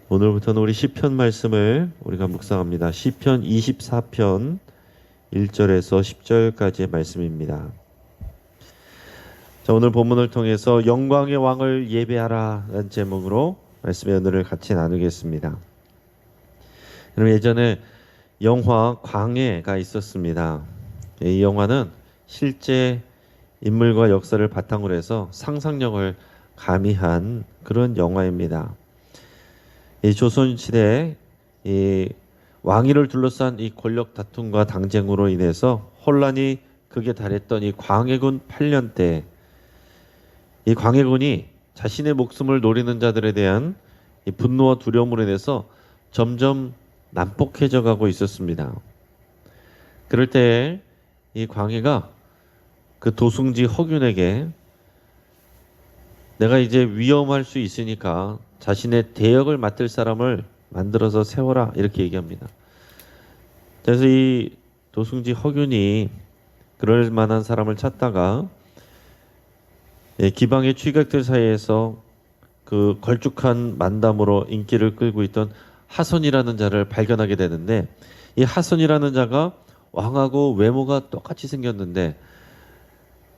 오늘부터는 우리 시편 말씀을 우리가 묵상합니다. 시편 24편 1절에서 10절까지의 말씀입니다. 자, 오늘 본문을 통해서 영광의 왕을 예배하라 라는 제목으로 말씀의 은혜를 같이 나누겠습니다. 여러분, 예전에 영화 광해가 있었습니다. 이 영화는 실제 인물과 역사를 바탕으로 해서 상상력을 가미한 그런 영화입니다. 이 조선시대에 이 왕위를 둘러싼 이 권력 다툼과 당쟁으로 인해서 혼란이 극에 달했던 이 광해군 8년 때 이 광해군이 자신의 목숨을 노리는 자들에 대한 이 분노와 두려움으로 인해서 점점 난폭해져 가고 있었습니다. 그럴 때 이 광해가 그 도승지 허균에게 내가 이제 위험할 수 있으니까 자신의 대역을 맡을 사람을 만들어서 세워라 이렇게 얘기합니다. 그래서 이 도승지 허균이 그럴 만한 사람을 찾다가 기방의 취객들 사이에서 그 걸쭉한 만담으로 인기를 끌고 있던 하선이라는 자를 발견하게 되는데, 이 하선이라는 자가 왕하고 외모가 똑같이 생겼는데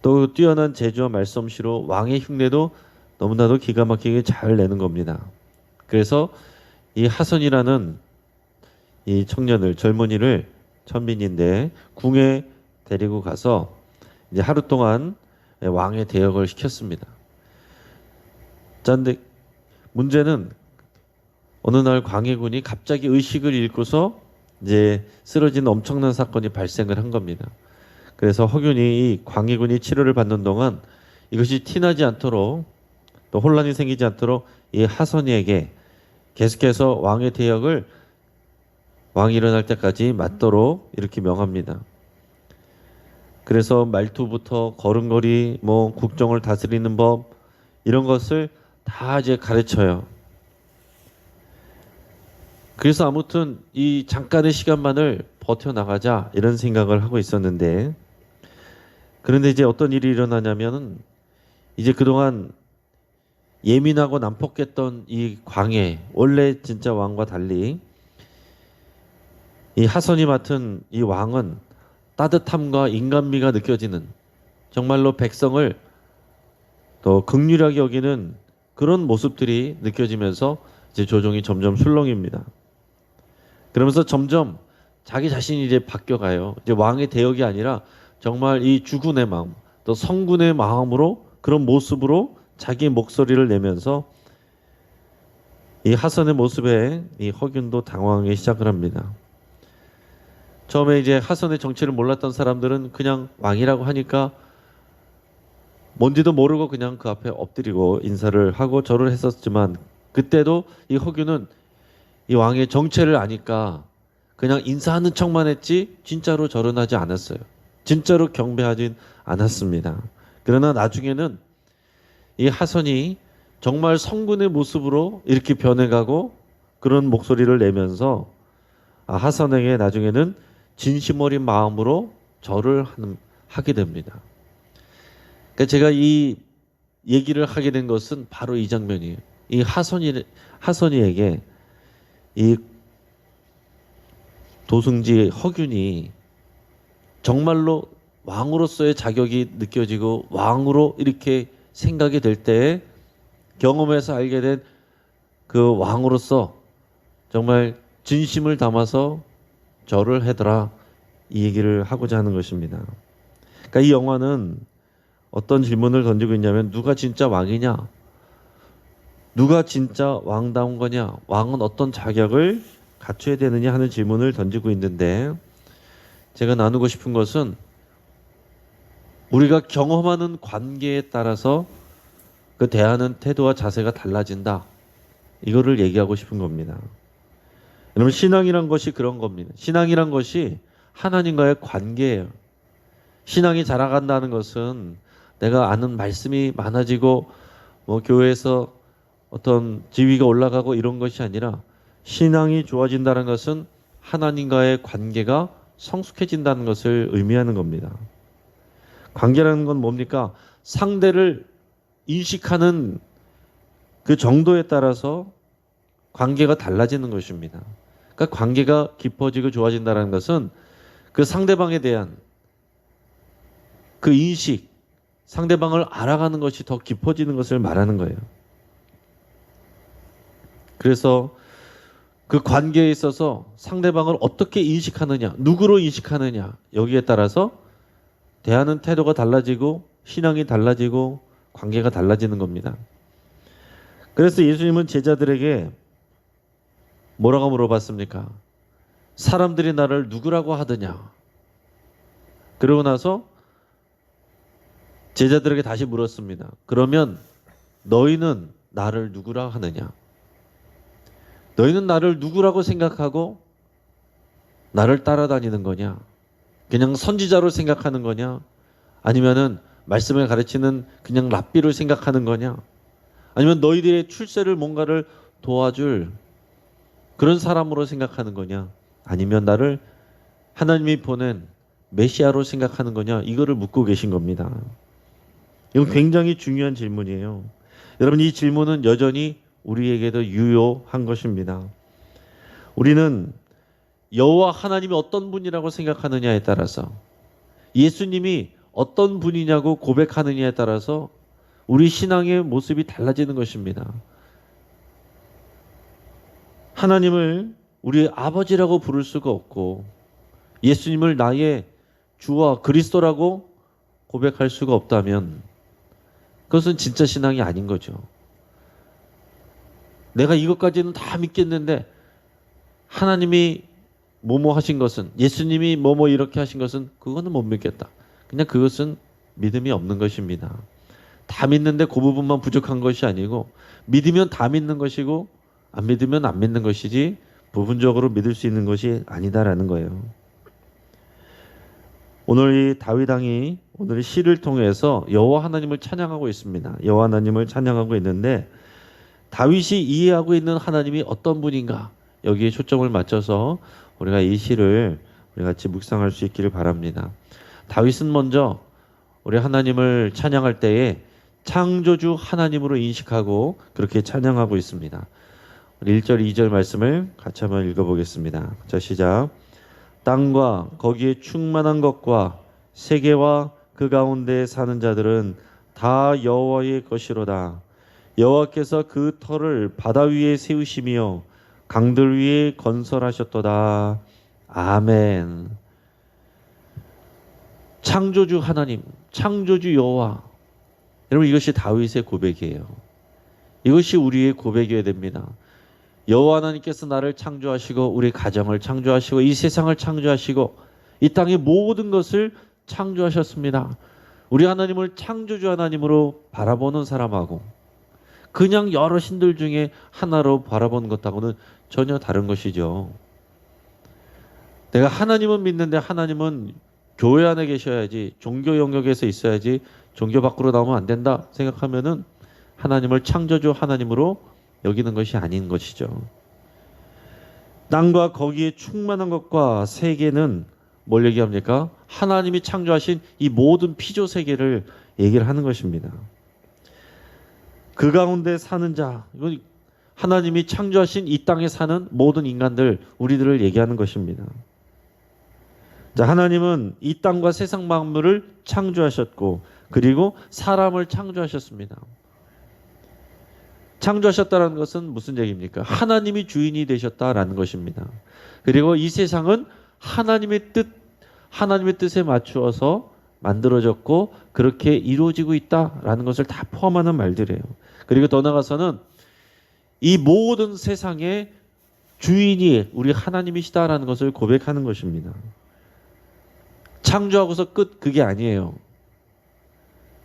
또 뛰어난 재주와 말솜씨로 왕의 흉내도 너무나도 기가 막히게 잘 내는 겁니다. 그래서 이 하선이라는 이 청년을, 젊은이를, 천민인데 궁에 데리고 가서 이제 하루 동안 왕의 대역을 시켰습니다. 자, 근데 문제는 어느 날 광해군이 갑자기 의식을 잃고서 이제 쓰러진 엄청난 사건이 발생을 한 겁니다. 그래서 허균이 광해군이 치료를 받는 동안 이것이 티나지 않도록, 또 혼란이 생기지 않도록 이 하선이에게 계속해서 왕의 대역을 왕이 일어날 때까지 맡도록 이렇게 명합니다. 그래서 말투부터 걸음걸이, 국정을 다스리는 법, 이런 것을 다 이제 가르쳐요. 그래서 아무튼 이 잠깐의 시간만을 버텨나가자 이런 생각을 하고 있었는데, 그런데 이제 어떤 일이 일어나냐면은 이제 그동안 예민하고 난폭했던 이 광해, 원래 진짜 왕과 달리 이 하선이 맡은 이 왕은 따뜻함과 인간미가 느껴지는, 정말로 백성을 더 긍휼하게 여기는 그런 모습들이 느껴지면서 이제 조정이 점점 술렁입니다. 그러면서 점점 자기 자신이 이제 바뀌어가요. 이제 왕의 대역이 아니라 정말 이 주군의 마음, 또 성군의 마음으로, 그런 모습으로 자기 목소리를 내면서 이 하선의 모습에 이 허균도 당황하기 시작을 합니다. 처음에 이제 하선의 정체를 몰랐던 사람들은 그냥 왕이라고 하니까 뭔지도 모르고 그냥 그 앞에 엎드리고 인사를 하고 절을 했었지만, 그때도 이 허균은 이 왕의 정체를 아니까 그냥 인사하는 척만 했지 진짜로 절은 하지 않았어요. 진짜로 경배하진 않았습니다. 그러나 나중에는 이 하선이 정말 성군의 모습으로 이렇게 변해가고 그런 목소리를 내면서 하선에게 나중에는 진심 어린 마음으로 절을 하게 됩니다. 그러니까 제가 이 얘기를 하게 된 것은 바로 이 장면이에요. 이 하선이에게 이 도승지 허균이 정말로 왕으로서의 자격이 느껴지고 왕으로 이렇게 생각이 될 때에 경험해서 알게 된 그 왕으로서 정말 진심을 담아서 절을 해더라, 이 얘기를 하고자 하는 것입니다. 그러니까 이 영화는 어떤 질문을 던지고 있냐면, 누가 진짜 왕이냐? 누가 진짜 왕다운 거냐? 왕은 어떤 자격을 갖춰야 되느냐 하는 질문을 던지고 있는데, 제가 나누고 싶은 것은 우리가 경험하는 관계에 따라서 그 대하는 태도와 자세가 달라진다, 이거를 얘기하고 싶은 겁니다. 여러분, 신앙이란 것이 그런 겁니다. 신앙이란 것이 하나님과의 관계예요. 신앙이 자라간다는 것은 내가 아는 말씀이 많아지고 교회에서 어떤 지위가 올라가고 이런 것이 아니라, 신앙이 좋아진다는 것은 하나님과의 관계가 성숙해진다는 것을 의미하는 겁니다. 관계라는 건 뭡니까? 상대를 인식하는 그 정도에 따라서 관계가 달라지는 것입니다. 그러니까 관계가 깊어지고 좋아진다는 것은 그 상대방에 대한 그 인식, 상대방을 알아가는 것이 더 깊어지는 것을 말하는 거예요. 그래서 그 관계에 있어서 상대방을 어떻게 인식하느냐, 누구로 인식하느냐, 여기에 따라서 대하는 태도가 달라지고 신앙이 달라지고 관계가 달라지는 겁니다. 그래서 예수님은 제자들에게 뭐라고 물어봤습니까? 사람들이 나를 누구라고 하더냐? 그러고 나서 제자들에게 다시 물었습니다. 그러면 너희는 나를 누구라 하느냐? 너희는 나를 누구라고 생각하고 나를 따라다니는 거냐? 그냥 선지자로 생각하는 거냐? 아니면은 말씀을 가르치는 그냥 랍비로 생각하는 거냐? 아니면 너희들의 출세를 뭔가를 도와줄 그런 사람으로 생각하는 거냐? 아니면 나를 하나님이 보낸 메시아로 생각하는 거냐? 이거를 묻고 계신 겁니다. 이건 굉장히 중요한 질문이에요. 여러분, 이 질문은 여전히 우리에게도 유효한 것입니다. 우리는 여호와 하나님이 어떤 분이라고 생각하느냐에 따라서, 예수님이 어떤 분이냐고 고백하느냐에 따라서 우리 신앙의 모습이 달라지는 것입니다. 하나님을 우리 아버지라고 부를 수가 없고 예수님을 나의 주와 그리스도라고 고백할 수가 없다면 그것은 진짜 신앙이 아닌 거죠. 내가 이것까지는 다 믿겠는데 하나님이 뭐뭐 하신 것은, 예수님이 뭐뭐 이렇게 하신 것은 그거는 못 믿겠다. 그냥 그것은 믿음이 없는 것입니다. 다 믿는데 그 부분만 부족한 것이 아니고, 믿으면 다 믿는 것이고 안 믿으면 안 믿는 것이지 부분적으로 믿을 수 있는 것이 아니다라는 거예요. 오늘 이 다윗 왕이 오늘 시를 통해서 여호와 하나님을 찬양하고 있습니다. 여호와 하나님을 찬양하고 있는데 다윗이 이해하고 있는 하나님이 어떤 분인가, 여기에 초점을 맞춰서 우리가 이 시를 우리 같이 묵상할 수 있기를 바랍니다. 다윗은 먼저 우리 하나님을 찬양할 때에 창조주 하나님으로 인식하고 그렇게 찬양하고 있습니다. 1절 2절 말씀을 같이 한번 읽어보겠습니다. 자, 시작. 땅과 거기에 충만한 것과 세계와 그 가운데 사는 자들은 다 여호와의 것이로다. 여호와께서 그 터를 바다 위에 세우시며 강들 위에 건설하셨도다. 아멘. 창조주 하나님, 창조주 여호와. 여러분, 이것이 다윗의 고백이에요. 이것이 우리의 고백이어야 됩니다. 여호와 하나님께서 나를 창조하시고 우리 가정을 창조하시고 이 세상을 창조하시고 이 땅의 모든 것을 창조하셨습니다. 우리 하나님을 창조주 하나님으로 바라보는 사람하고 그냥 여러 신들 중에 하나로 바라보는 것하고는 전혀 다른 것이죠. 내가 하나님은 믿는데 하나님은 교회 안에 계셔야지, 종교 영역에서 있어야지, 종교 밖으로 나오면 안 된다 생각하면은 하나님을 창조주 하나님으로 여기는 것이 아닌 것이죠. 땅과 거기에 충만한 것과 세계는 뭘 얘기합니까? 하나님이 창조하신 이 모든 피조 세계를 얘기를 하는 것입니다. 그 가운데 사는 자, 이건 하나님이 창조하신 이 땅에 사는 모든 인간들, 우리들을 얘기하는 것입니다. 자, 하나님은 이 땅과 세상 만물을 창조하셨고 그리고 사람을 창조하셨습니다. 창조하셨다는 것은 무슨 얘기입니까? 하나님이 주인이 되셨다라는 것입니다. 그리고 이 세상은 하나님의 뜻에 맞추어서 만들어졌고 그렇게 이루어지고 있다라는 것을 다 포함하는 말들이에요. 그리고 더 나아가서는 이 모든 세상의 주인이 우리 하나님이시다라는 것을 고백하는 것입니다. 창조하고서 끝, 그게 아니에요.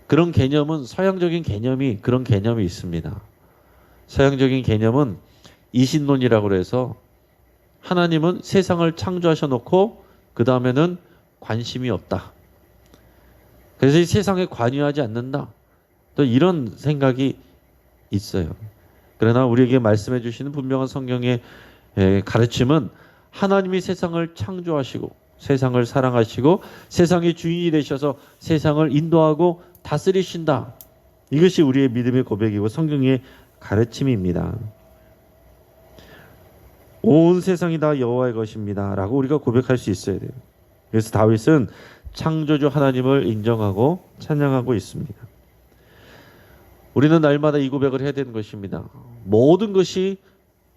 그런 개념은 서양적인 개념이, 그런 개념이 있습니다. 서양적인 개념은 이신론이라고 해서 하나님은 세상을 창조하셔 놓고 그 다음에는 관심이 없다. 그래서 이 세상에 관여하지 않는다. 또 이런 생각이 있어요. 그러나 우리에게 말씀해 주시는 분명한 성경의 가르침은 하나님이 세상을 창조하시고 세상을 사랑하시고 세상의 주인이 되셔서 세상을 인도하고 다스리신다. 이것이 우리의 믿음의 고백이고 성경의 가르침입니다. 온 세상이 다 여호와의 것입니다 라고 우리가 고백할 수 있어야 돼요. 그래서 다윗은 창조주 하나님을 인정하고 찬양하고 있습니다. 우리는 날마다 이 고백을 해야 되는 것입니다. 모든 것이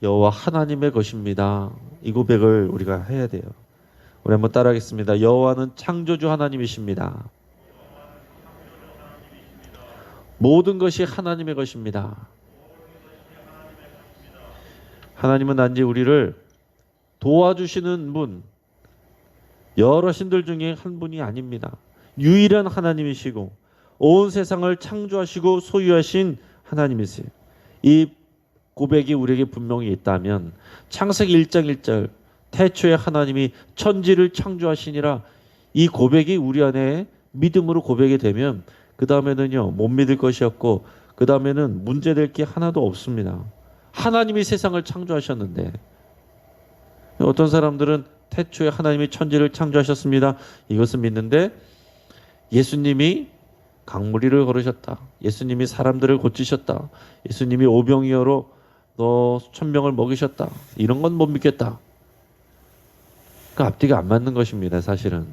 여호와 하나님의 것입니다. 이 고백을 우리가 해야 돼요. 우리 한번 따라하겠습니다. 여호와는 창조주 하나님이십니다. 모든 것이 하나님의 것입니다. 하나님은 단지 우리를 도와주시는 분, 여러 신들 중에 한 분이 아닙니다. 유일한 하나님이시고 온 세상을 창조하시고 소유하신 하나님이세요. 이 고백이 우리에게 분명히 있다면 창세기 1장 1절 태초에 하나님이 천지를 창조하시니라, 이 고백이 우리 안에 믿음으로 고백이 되면 그 다음에는요 못 믿을 것이 없고 그 다음에는 문제될 게 하나도 없습니다. 하나님이 세상을 창조하셨는데, 어떤 사람들은 태초에 하나님이 천지를 창조하셨습니다 이것을 믿는데, 예수님이 강무리를 걸으셨다, 예수님이 사람들을 고치셨다, 예수님이 오병이어로 너 천명을 먹이셨다, 이런 건 못 믿겠다. 그 앞뒤가 안 맞는 것입니다. 사실은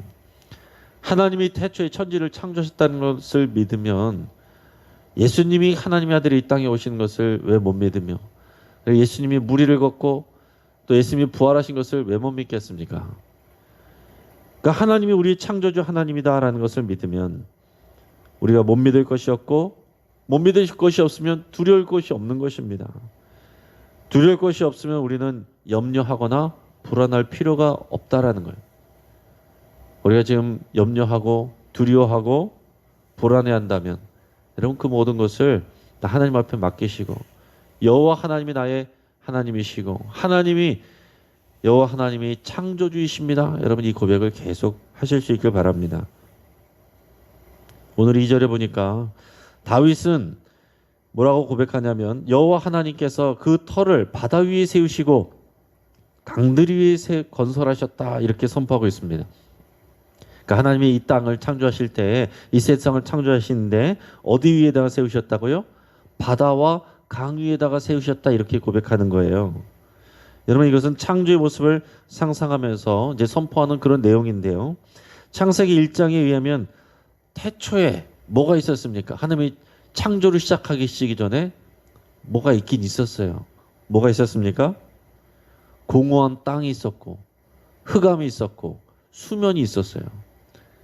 하나님이 태초에 천지를 창조하셨다는 것을 믿으면 예수님이 하나님의 아들이 이 땅에 오시는 것을 왜 못 믿으며, 예수님이 무리를 걷고 또 예수님이 부활하신 것을 왜 못 믿겠습니까? 그러니까 하나님이 우리 창조주 하나님이다라는 것을 믿으면 우리가 못 믿을 것이 없고, 못 믿을 것이 없으면 두려울 것이 없는 것입니다. 두려울 것이 없으면 우리는 염려하거나 불안할 필요가 없다라는 거예요. 우리가 지금 염려하고 두려워하고 불안해한다면 여러분 그 모든 것을 다 하나님 앞에 맡기시고, 여호와 하나님이 나의 하나님이시고 하나님이 여호와 하나님이 창조주이십니다. 여러분 이 고백을 계속 하실 수 있길 바랍니다. 오늘 2절에 보니까 다윗은 뭐라고 고백하냐면 여호와 하나님께서 그 터를 바다 위에 세우시고 강들 위에 건설하셨다, 이렇게 선포하고 있습니다. 그러니까 하나님이 이 땅을 창조하실 때, 이 세상을 창조하시는데 어디 위에다가 세우셨다고요? 바다와 강 위에다가 세우셨다, 이렇게 고백하는 거예요. 여러분 이것은 창조의 모습을 상상하면서 이제 선포하는 그런 내용인데요. 창세기 1장에 의하면 태초에 뭐가 있었습니까? 하나님이 창조를 시작하기 전에 뭐가 있긴 있었어요. 뭐가 있었습니까? 공허한 땅이 있었고 흑암이 있었고 수면이 있었어요.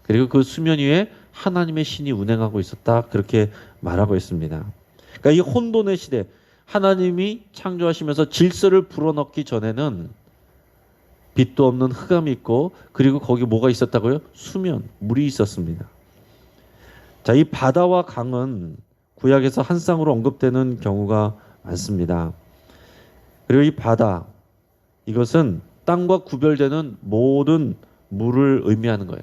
그리고 그 수면 위에 하나님의 신이 운행하고 있었다, 그렇게 말하고 있습니다. 그러니까 이 혼돈의 시대, 하나님이 창조하시면서 질서를 불어넣기 전에는 빛도 없는 흑암이 있고, 그리고 거기 뭐가 있었다고요? 수면, 물이 있었습니다. 자, 이 바다와 강은 구약에서 한 쌍으로 언급되는 경우가 많습니다. 그리고 이 바다, 이것은 땅과 구별되는 모든 물을 의미하는 거예요.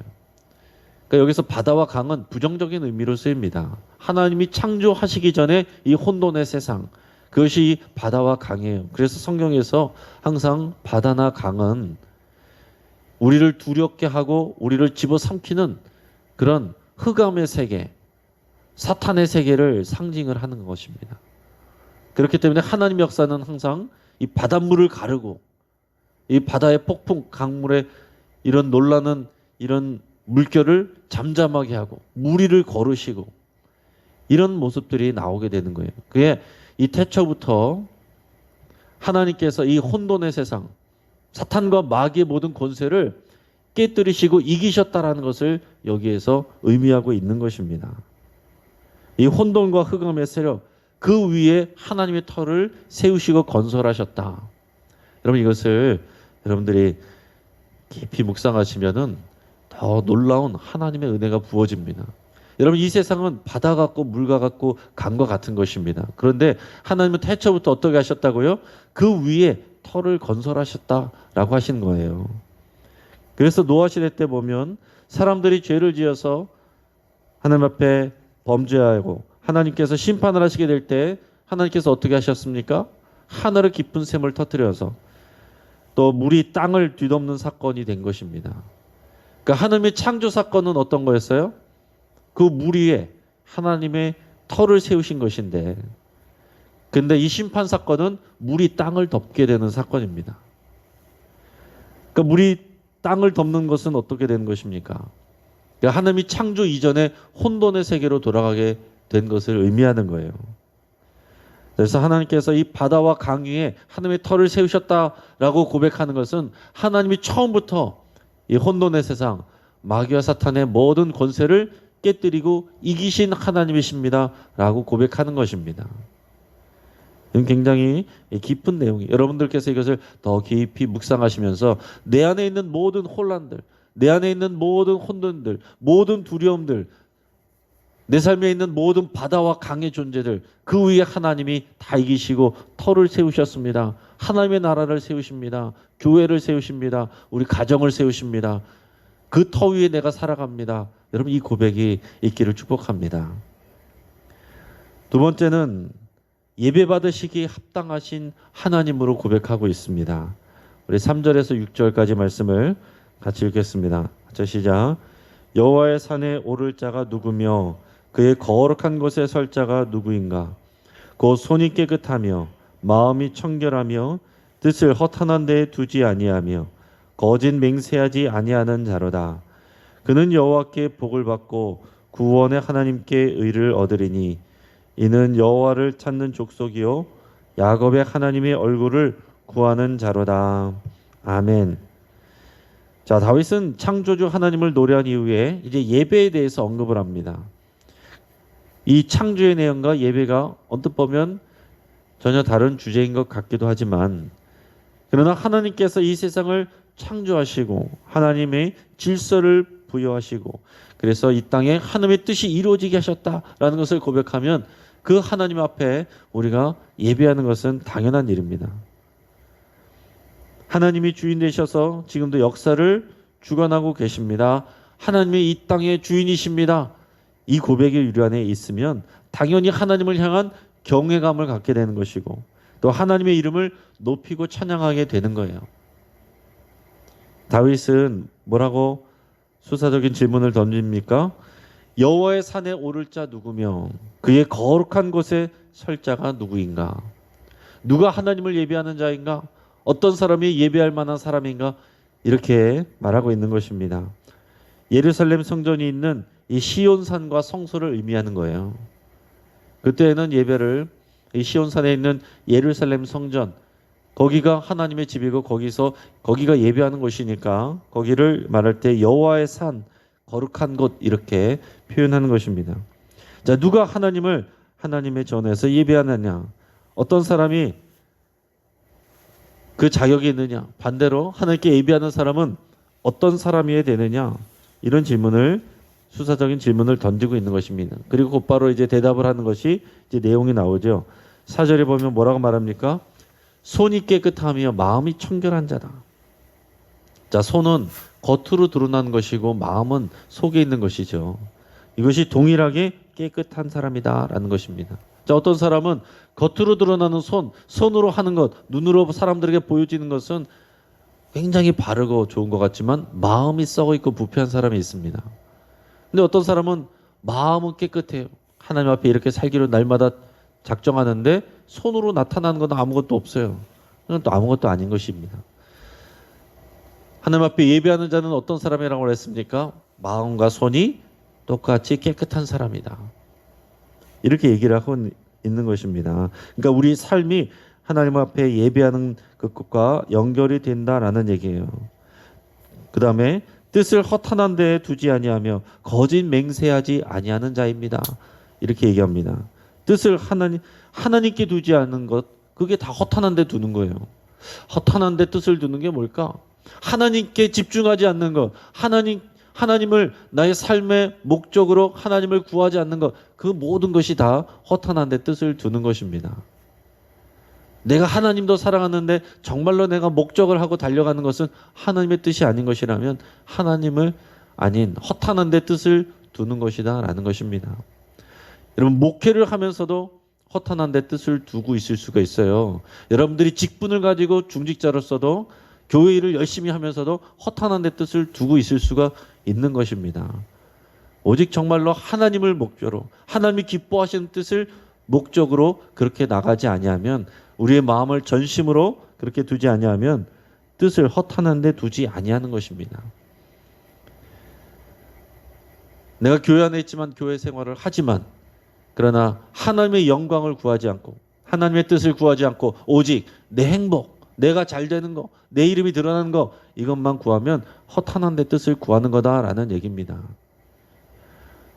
그러니까 여기서 바다와 강은 부정적인 의미로 쓰입니다. 하나님이 창조하시기 전에 이 혼돈의 세상, 그것이 바다와 강이에요. 그래서 성경에서 항상 바다나 강은 우리를 두렵게 하고 우리를 집어삼키는 그런 흑암의 세계, 사탄의 세계를 상징을 하는 것입니다. 그렇기 때문에 하나님의 역사는 항상 이 바닷물을 가르고 이 바다의 폭풍, 강물의 이런 놀라는 이런 물결을 잠잠하게 하고 무리를 거르시고 이런 모습들이 나오게 되는 거예요. 그게 이 태초부터 하나님께서 이 혼돈의 세상, 사탄과 마귀의 모든 권세를 깨뜨리시고 이기셨다라는 것을 여기에서 의미하고 있는 것입니다. 이 혼돈과 흑암의 세력, 그 위에 하나님의 터를 세우시고 건설하셨다. 여러분 이것을 여러분들이 깊이 묵상하시면은 더 놀라운 하나님의 은혜가 부어집니다. 여러분 이 세상은 바다 같고 물과 같고 강과 같은 것입니다. 그런데 하나님은 태초부터 어떻게 하셨다고요? 그 위에 터를 건설하셨다라고 하신 거예요. 그래서 노아 시대 때 보면 사람들이 죄를 지어서 하나님 앞에 범죄하고 하나님께서 심판을 하시게 될 때 하나님께서 어떻게 하셨습니까? 하늘의 깊은 샘을 터뜨려서 또 물이 땅을 뒤덮는 사건이 된 것입니다. 그러니까 하나님의 창조 사건은 어떤 거였어요? 그 물 위에 하나님의 터를 세우신 것인데, 근데 이 심판 사건은 물이 땅을 덮게 되는 사건입니다. 그러니까 물이 땅을 덮는 것은 어떻게 되는 것입니까? 그러니까 하나님이 창조 이전에 혼돈의 세계로 돌아가게 된 것을 의미하는 거예요. 그래서 하나님께서 이 바다와 강 위에 하나님의 터를 세우셨다라고 고백하는 것은 하나님이 처음부터 이 혼돈의 세상, 마귀와 사탄의 모든 권세를 깨뜨리고 이기신 하나님이십니다 라고 고백하는 것입니다. 이건 굉장히 깊은 내용이에요. 여러분들께서 이것을 더 깊이 묵상하시면서 내 안에 있는 모든 혼란들, 내 안에 있는 모든 혼돈들, 모든 두려움들, 내 삶에 있는 모든 바다와 강의 존재들, 그 위에 하나님이 다 이기시고 터를 세우셨습니다. 하나님의 나라를 세우십니다. 교회를 세우십니다. 우리 가정을 세우십니다. 그 터 위에 내가 살아갑니다. 여러분, 이 고백이 있기를 축복합니다. 두 번째는 예배 받으시기에 합당하신 하나님으로 고백하고 있습니다. 우리 3절에서 6절까지 말씀을 같이 읽겠습니다. 자, 시작. 여호와의 산에 오를 자가 누구며 그의 거룩한 곳에 설 자가 누구인가? 곧 손이 깨끗하며 마음이 청결하며 뜻을 허탄한 데에 두지 아니하며 거짓 맹세하지 아니하는 자로다. 그는 여호와께 복을 받고 구원의 하나님께 의를 얻으리니 이는 여호와를 찾는 족속이요 야곱의 하나님의 얼굴을 구하는 자로다. 아멘. 자, 다윗은 창조주 하나님을 노래한 이후에 이제 예배에 대해서 언급을 합니다. 이 창조의 내용과 예배가 언뜻 보면 전혀 다른 주제인 것 같기도 하지만, 그러나 하나님께서 이 세상을 창조하시고 하나님의 질서를 부여하시고 그래서 이 땅에 하나님의 뜻이 이루어지게 하셨다라는 것을 고백하면 그 하나님 앞에 우리가 예배하는 것은 당연한 일입니다. 하나님이 주인 되셔서 지금도 역사를 주관하고 계십니다. 하나님이 이 땅의 주인이십니다. 이 고백이 우리 안에 있으면 당연히 하나님을 향한 경외감을 갖게 되는 것이고 또 하나님의 이름을 높이고 찬양하게 되는 거예요. 다윗은 뭐라고 수사적인 질문을 던집니까? 여호와의 산에 오를 자 누구며 그의 거룩한 곳에 설 자가 누구인가? 누가 하나님을 예배하는 자인가? 어떤 사람이 예배할 만한 사람인가? 이렇게 말하고 있는 것입니다. 예루살렘 성전이 있는 이 시온산과 성소를 의미하는 거예요. 그때는 예배를 이 시온산에 있는 예루살렘 성전, 거기가 하나님의 집이고 거기가 예배하는 곳이니까 거기를 말할 때 여호와의 산, 거룩한 곳 이렇게 표현하는 것입니다. 자, 누가 하나님을 하나님의 전에서 예배하느냐? 어떤 사람이 그 자격이 있느냐? 반대로 하나님께 예배하는 사람은 어떤 사람이어야 되느냐? 이런 질문을 수사적인 질문을 던지고 있는 것입니다. 그리고 곧바로 이제 대답을 하는 것이 이제 내용이 나오죠. 4절에 보면 뭐라고 말합니까? 손이 깨끗하며 마음이 청결한 자다. 자, 손은 겉으로 드러난 것이고 마음은 속에 있는 것이죠. 이것이 동일하게 깨끗한 사람이다라는 것입니다. 자, 어떤 사람은 겉으로 드러나는 손으로 하는 것, 눈으로 사람들에게 보여지는 것은 굉장히 바르고 좋은 것 같지만 마음이 썩어 있고 부패한 사람이 있습니다. 근데 어떤 사람은 마음은 깨끗해요. 하나님 앞에 이렇게 살기로 날마다 작정하는데 손으로 나타나는 건 아무것도 없어요. 그건 또 아무것도 아닌 것입니다. 하나님 앞에 예배하는 자는 어떤 사람이라고 했습니까? 마음과 손이 똑같이 깨끗한 사람이다. 이렇게 얘기를 하고 있는 것입니다. 그러니까 우리 삶이 하나님 앞에 예배하는 것과 연결이 된다라는 얘기예요. 그 다음에 뜻을 허탄한 데에 두지 아니하며 거짓 맹세하지 아니하는 자입니다. 이렇게 얘기합니다. 뜻을 하나님께 두지 않는 것, 그게 다 허탄한 데 두는 거예요. 허탄한 데 뜻을 두는 게 뭘까? 하나님께 집중하지 않는 것, 하나님을 나의 삶의 목적으로 하나님을 구하지 않는 것, 그 모든 것이 다 허탄한 데 뜻을 두는 것입니다. 내가 하나님도 사랑하는데 정말로 내가 목적을 하고 달려가는 것은 하나님의 뜻이 아닌 것이라면 하나님을 아닌 허탄한 데 뜻을 두는 것이다 라는 것입니다. 여러분, 목회를 하면서도 허탄한 데 뜻을 두고 있을 수가 있어요. 여러분들이 직분을 가지고 중직자로서도 교회 일을 열심히 하면서도 허탄한 데 뜻을 두고 있을 수가 있는 것입니다. 오직 정말로 하나님을 목표로, 하나님이 기뻐하시는 뜻을 목적으로 그렇게 나가지 아니하면, 우리의 마음을 전심으로 그렇게 두지 아니하면 뜻을 허탄한 데 두지 아니하는 것입니다. 내가 교회 안에 있지만 교회 생활을 하지만 그러나 하나님의 영광을 구하지 않고 하나님의 뜻을 구하지 않고 오직 내 행복, 내가 잘 되는 거, 내 이름이 드러나는 거 이것만 구하면 허탄한 데 뜻을 구하는 거다라는 얘기입니다.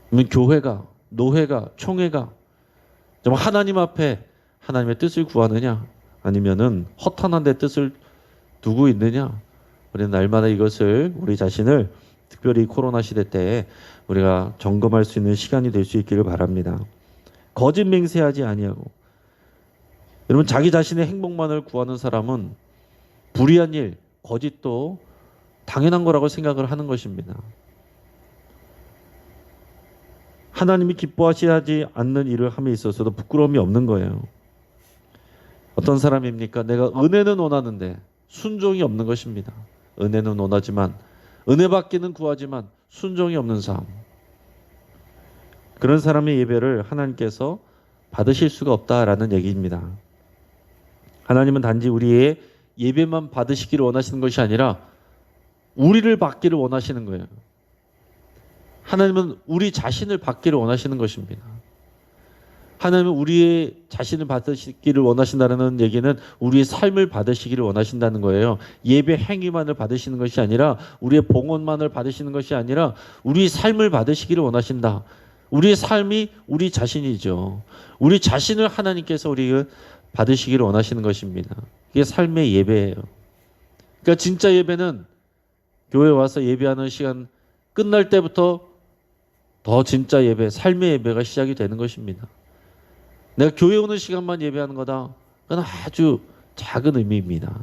그러면 교회가, 노회가, 총회가 좀 하나님 앞에 하나님의 뜻을 구하느냐 아니면은 허탄한 데 뜻을 두고 있느냐, 우리는 날마다 이것을 우리 자신을 특별히 코로나 시대 때 우리가 점검할 수 있는 시간이 될 수 있기를 바랍니다. 거짓 맹세하지 아니하고, 여러분 자기 자신의 행복만을 구하는 사람은 불의한 일, 거짓도 당연한 거라고 생각을 하는 것입니다. 하나님이 기뻐하시지 않는 일을 함에 있어서도 부끄러움이 없는 거예요. 어떤 사람입니까? 내가 은혜는 원하는데 순종이 없는 것입니다. 은혜는 원하지만, 은혜 받기는 구하지만 순종이 없는 삶. 그런 사람의 예배를 하나님께서 받으실 수가 없다라는 얘기입니다. 하나님은 단지 우리의 예배만 받으시기를 원하시는 것이 아니라 우리를 받기를 원하시는 거예요. 하나님은 우리 자신을 받기를 원하시는 것입니다. 하나님은 우리의 자신을 받으시기를 원하신다는 얘기는 우리의 삶을 받으시기를 원하신다는 거예요. 예배 행위만을 받으시는 것이 아니라, 우리의 봉헌만을 받으시는 것이 아니라 우리 삶을 받으시기를 원하신다. 우리의 삶이 우리 자신이죠. 우리 자신을 하나님께서 우리가 받으시기를 원하시는 것입니다. 이게 삶의 예배예요. 그러니까 진짜 예배는 교회 와서 예배하는 시간 끝날 때부터 더 진짜 예배, 삶의 예배가 시작이 되는 것입니다. 내가 교회 오는 시간만 예배하는 거다, 그건 아주 작은 의미입니다.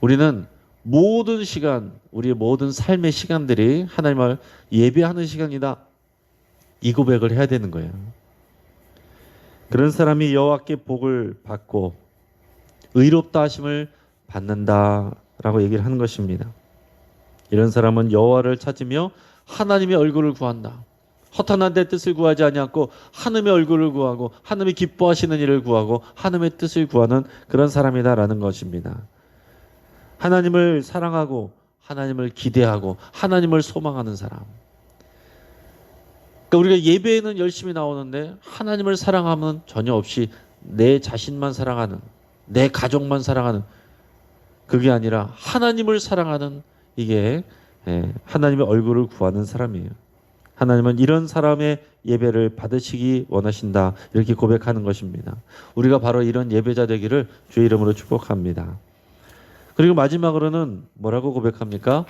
우리는 모든 시간, 우리의 모든 삶의 시간들이 하나님을 예배하는 시간이다, 이 고백을 해야 되는 거예요. 그런 사람이 여호와께 복을 받고 의롭다 하심을 받는다라고 얘기를 하는 것입니다. 이런 사람은 여호와를 찾으며 하나님의 얼굴을 구한다. 허탄한 데 뜻을 구하지 아니하고 하나님의 얼굴을 구하고 하나님이 기뻐하시는 일을 구하고 하나님의 뜻을 구하는 그런 사람이다라는 것입니다. 하나님을 사랑하고 하나님을 기대하고 하나님을 소망하는 사람. 그러니까 우리가 예배에는 열심히 나오는데 하나님을 사랑하면 전혀 없이 내 자신만 사랑하는, 내 가족만 사랑하는, 그게 아니라 하나님을 사랑하는, 이게 하나님의 얼굴을 구하는 사람이에요. 하나님은 이런 사람의 예배를 받으시기 원하신다, 이렇게 고백하는 것입니다. 우리가 바로 이런 예배자 되기를 주의 이름으로 축복합니다. 그리고 마지막으로는 뭐라고 고백합니까?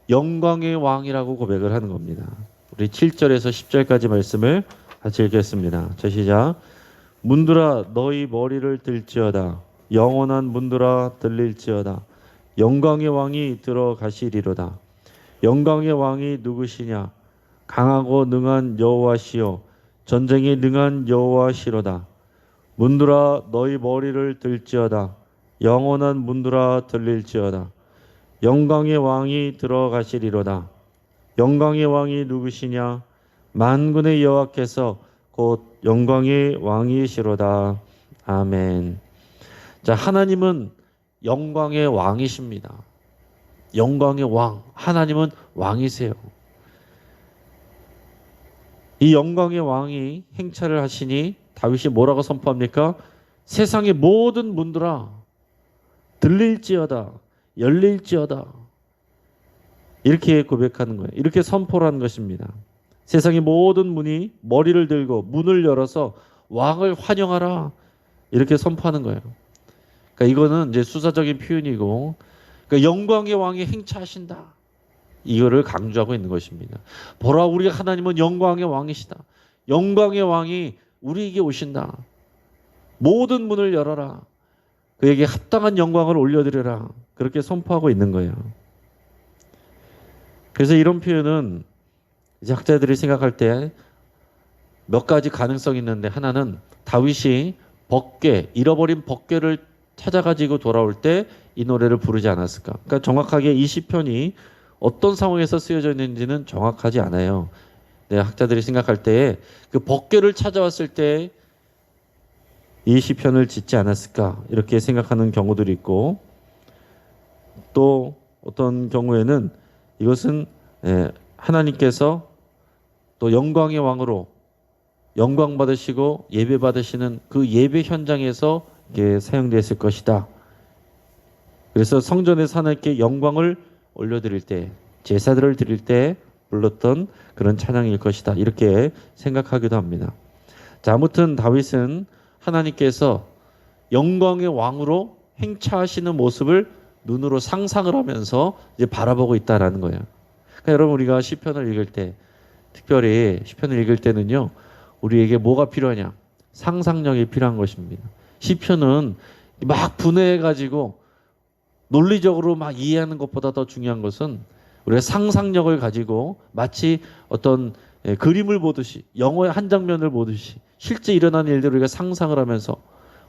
영광의 왕이라고 고백을 하는 겁니다. 우리 7절에서 10절까지 말씀을 같이 읽겠습니다. 자, 시작. 문들아 너희 머리를 들지어다. 영원한 문들아 들릴지어다. 영광의 왕이 들어가시리로다. 영광의 왕이 누구시냐? 강하고 능한 여호와시요 전쟁에 능한 여호와시로다. 문들아 너희 머리를 들지어다. 영원한 문들아 들릴지어다. 영광의 왕이 들어가시리로다. 영광의 왕이 누구시냐? 만군의 여호와께서 곧 영광의 왕이시로다. 아멘. 자, 하나님은 영광의 왕이십니다. 영광의 왕, 하나님은 왕이세요. 이 영광의 왕이 행차를 하시니 다윗이 뭐라고 선포합니까? 세상의 모든 문들아 들릴지어다, 열릴지어다, 이렇게 고백하는 거예요. 이렇게 선포를 하는 것입니다. 세상의 모든 문이 머리를 들고 문을 열어서 왕을 환영하라, 이렇게 선포하는 거예요. 그러니까 이거는 이제 수사적인 표현이고, 그러니까 영광의 왕이 행차하신다, 이거를 강조하고 있는 것입니다. 보라, 우리 하나님은 영광의 왕이시다. 영광의 왕이 우리에게 오신다. 모든 문을 열어라. 그에게 합당한 영광을 올려드려라. 그렇게 선포하고 있는 거예요. 그래서 이런 표현은 이제 학자들이 생각할 때 몇 가지 가능성이 있는데, 하나는 다윗이 벗개, 잃어버린 벗개를 찾아가지고 돌아올 때 이 노래를 부르지 않았을까. 그러니까 정확하게 이 시편이 어떤 상황에서 쓰여져 있는지는 정확하지 않아요. 네, 학자들이 생각할 때에 그 벗개를 찾아왔을 때 이 시편을 짓지 않았을까, 이렇게 생각하는 경우들이 있고, 또 어떤 경우에는 이것은 하나님께서 또 영광의 왕으로 영광 받으시고 예배 받으시는 그 예배 현장에서 이게 사용되었을 것이다. 그래서 성전에서 하나님께 영광을 올려드릴 때, 제사들을 드릴 때 불렀던 그런 찬양일 것이다. 이렇게 생각하기도 합니다. 자, 아무튼 다윗은 하나님께서 영광의 왕으로 행차하시는 모습을 눈으로 상상을 하면서 이제 바라보고 있다라는 거예요. 그러니까 여러분, 우리가 시편을 읽을 때, 특별히 시편을 읽을 때는요, 우리에게 뭐가 필요하냐? 상상력이 필요한 것입니다. 시편은 막 분해해가지고 논리적으로 막 이해하는 것보다 더 중요한 것은 우리가 상상력을 가지고 마치 어떤 그림을 보듯이, 영화의 한 장면을 보듯이 실제 일어나는 일들을 우리가 상상을 하면서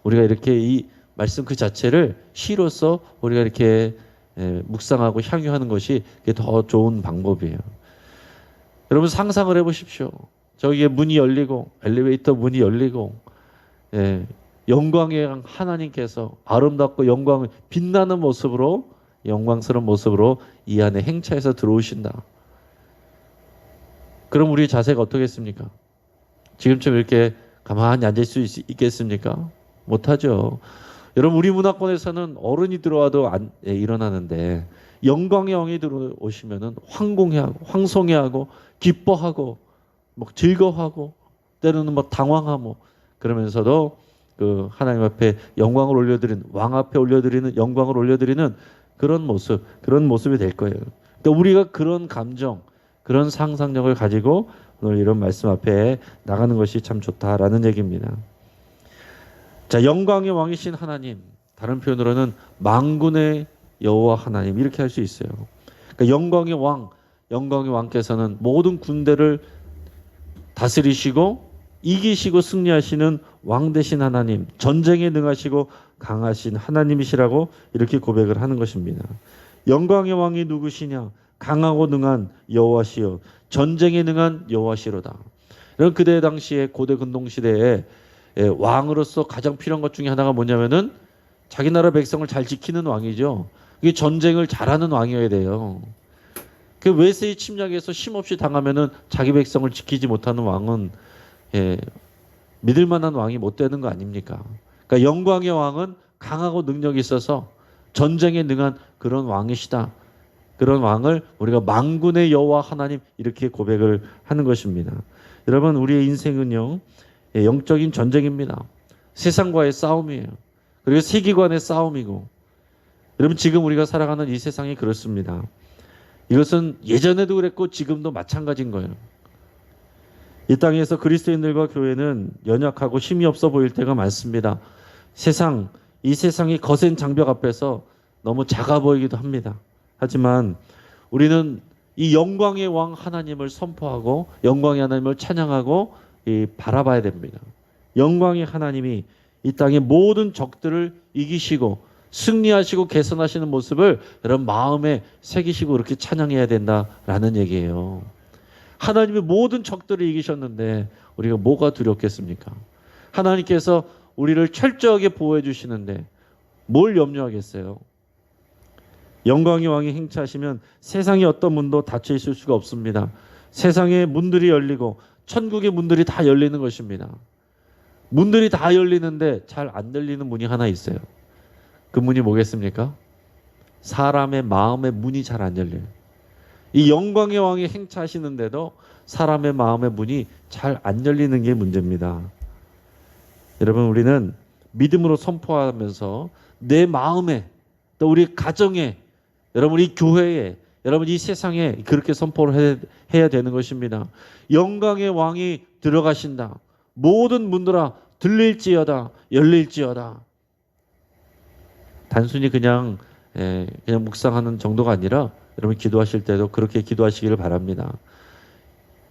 우리가 이렇게 이 말씀 그 자체를 시로서 우리가 이렇게 묵상하고 향유하는 것이 더 좋은 방법이에요. 여러분, 상상을 해보십시오. 저기에 문이 열리고, 엘리베이터 문이 열리고, 영광의 하나님께서 아름답고 영광을 빛나는 모습으로, 영광스러운 모습으로 이 안에 행차해서 들어오신다. 그럼 우리의 자세가 어떻겠습니까? 지금쯤 이렇게 가만히 앉을 수 있겠습니까? 못하죠. 여러분, 우리 문화권에서는 어른이 들어와도 일어나는데 영광의 왕이 들어오시면은 황공해하고 황송해하고 기뻐하고 뭐 즐거워하고 때로는 뭐 당황하고 그러면서도 그 하나님 앞에 영광을 올려드리는, 왕 앞에 올려드리는, 영광을 올려드리는 그런 모습이 될 거예요. 그러니까 우리가 그런 감정, 그런 상상력을 가지고 오늘 이런 말씀 앞에 나가는 것이 참 좋다라는 얘기입니다. 자, 영광의 왕이신 하나님, 다른 표현으로는 만군의 여호와 하나님, 이렇게 할 수 있어요. 그러니까 영광의 왕께서는 모든 군대를 다스리시고 이기시고 승리하시는 왕 되신 하나님, 전쟁에 능하시고 강하신 하나님이시라고 이렇게 고백을 하는 것입니다. 영광의 왕이 누구시냐? 강하고 능한 여호와시여, 전쟁에 능한 여호와시로다. 이런 그때 당시에 고대 근동 시대에 왕으로서 가장 필요한 것 중에 하나가 뭐냐면은 자기 나라 백성을 잘 지키는 왕이죠. 이게 전쟁을 잘하는 왕이어야 돼요. 그 외세의 침략에서 쉼없이 당하면은 자기 백성을 지키지 못하는 왕은 믿을 만한 왕이 못 되는 거 아닙니까? 그러니까 영광의 왕은 강하고 능력이 있어서 전쟁에 능한 그런 왕이시다. 그런 왕을 우리가 만군의 여호와 하나님, 이렇게 고백을 하는 것입니다. 여러분, 우리의 인생은요, 영적인 전쟁입니다. 세상과의 싸움이에요. 그리고 세계관의 싸움이고, 여러분, 지금 우리가 살아가는 이 세상이 그렇습니다. 이것은 예전에도 그랬고 지금도 마찬가지인 거예요. 이 땅에서 그리스도인들과 교회는 연약하고 힘이 없어 보일 때가 많습니다. 이 세상이 거센 장벽 앞에서 너무 작아 보이기도 합니다. 하지만 우리는 이 영광의 왕 하나님을 선포하고 영광의 하나님을 찬양하고 바라봐야 됩니다. 영광의 하나님이 이 땅의 모든 적들을 이기시고 승리하시고 개선하시는 모습을 여러분 마음에 새기시고 그렇게 찬양해야 된다라는 얘기예요. 하나님이 모든 적들을 이기셨는데 우리가 뭐가 두렵겠습니까? 하나님께서 우리를 철저하게 보호해 주시는데 뭘 염려하겠어요? 영광의 왕이 행차하시면 세상의 어떤 문도 닫혀 있을 수가 없습니다. 세상의 문들이 열리고 천국의 문들이 다 열리는 것입니다. 문들이 다 열리는데 잘 안 열리는 문이 하나 있어요. 그 문이 뭐겠습니까? 사람의 마음의 문이 잘 안 열려요. 이 영광의 왕이 행차하시는데도 사람의 마음의 문이 잘 안 열리는 게 문제입니다. 여러분, 우리는 믿음으로 선포하면서 내 마음에, 또 우리 가정에, 여러분 이 교회에, 여러분 이 세상에 그렇게 선포를 해야 되는 것입니다. 영광의 왕이 들어가신다. 모든 문들아 들릴지어다, 열릴지어다. 단순히 그냥 묵상하는 정도가 아니라 여러분 기도하실 때도 그렇게 기도하시기를 바랍니다.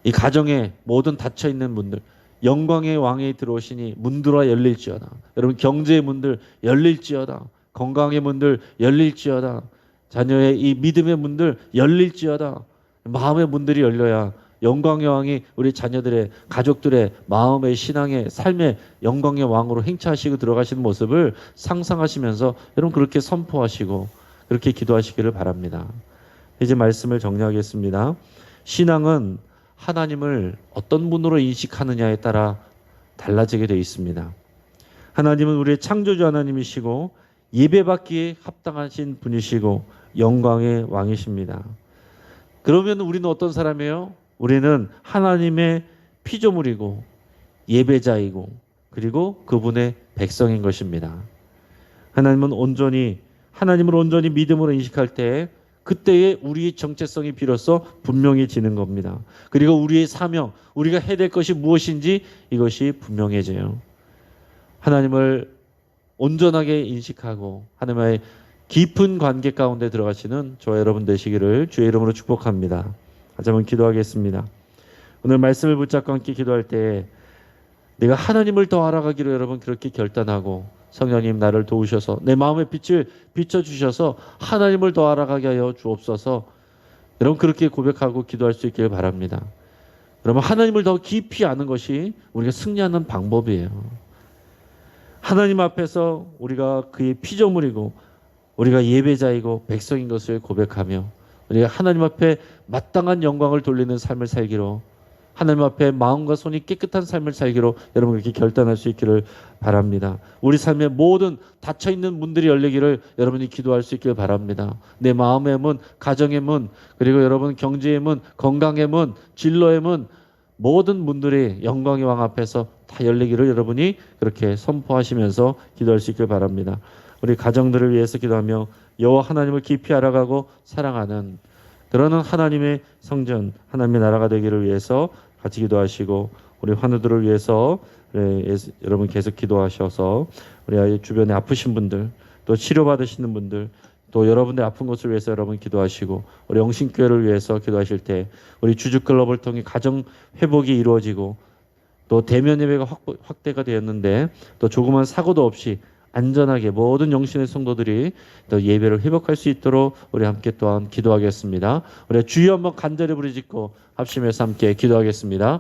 이 가정에 모든 닫혀있는 문들, 영광의 왕이 들어오시니 문들아 열릴지어다. 여러분 경제의 문들 열릴지어다. 건강의 문들 열릴지어다. 자녀의 이 믿음의 문들 열릴지어다. 마음의 문들이 열려야 영광의 왕이 우리 자녀들의, 가족들의 마음의, 신앙의, 삶의 영광의 왕으로 행차하시고 들어가시는 모습을 상상하시면서 여러분 그렇게 선포하시고 그렇게 기도하시기를 바랍니다. 이제 말씀을 정리하겠습니다. 신앙은 하나님을 어떤 분으로 인식하느냐에 따라 달라지게 되어 있습니다. 하나님은 우리의 창조주 하나님이시고 예배받기에 합당하신 분이시고 영광의 왕이십니다. 그러면 우리는 어떤 사람이에요? 우리는 하나님의 피조물이고 예배자이고 그리고 그분의 백성인 것입니다. 하나님을 온전히 믿음으로 인식할 때 그때에 우리의 정체성이 비로소 분명해지는 겁니다. 그리고 우리의 사명, 우리가 해야 될 것이 무엇인지 이것이 분명해져요. 하나님을 온전하게 인식하고 하나님의 깊은 관계 가운데 들어가시는 저와 여러분 되시기를 주의 이름으로 축복합니다. 다시 한번 기도하겠습니다. 오늘 말씀을 붙잡고 함께 기도할 때 내가 하나님을 더 알아가기로 여러분 그렇게 결단하고 성령님 나를 도우셔서 내 마음의 빛을 비춰주셔서 하나님을 더 알아가게 하여 주옵소서. 여러분 그렇게 고백하고 기도할 수 있기를 바랍니다. 여러분 하나님을 더 깊이 아는 것이 우리가 승리하는 방법이에요. 하나님 앞에서 우리가 그의 피조물이고 우리가 예배자이고 백성인 것을 고백하며 우리가 하나님 앞에 마땅한 영광을 돌리는 삶을 살기로 하나님 앞에 마음과 손이 깨끗한 삶을 살기로 여러분 그렇게 결단할 수 있기를 바랍니다. 우리 삶의 모든 닫혀있는 문들이 열리기를 여러분이 기도할 수 있기를 바랍니다. 내 마음의 문, 가정의 문, 그리고 여러분 경제의 문, 건강의 문, 진로의 문, 모든 문들이 영광의 왕 앞에서 다 열리기를 여러분이 그렇게 선포하시면서 기도할 수 있기를 바랍니다. 우리 가정들을 위해서 기도하며 여호와 하나님을 깊이 알아가고 사랑하는 그러는 하나님의 성전, 하나님의 나라가 되기를 위해서 같이 기도하시고 우리 환우들을 위해서 여러분 계속 기도하셔서 우리 주변에 아프신 분들 또 치료받으시는 분들 또 여러분의 아픈 것을 위해서 여러분 기도하시고 우리 영신교회를 위해서 기도하실 때 우리 주주클럽을 통해 가정 회복이 이루어지고 또 대면 예배가 확대가 되었는데 또 조그만 사고도 없이 안전하게 모든 영신의 성도들이 또 예배를 회복할 수 있도록 우리 함께 또한 기도하겠습니다. 우리 주여 한번 간절히 부르짖고 합심해서 함께 기도하겠습니다.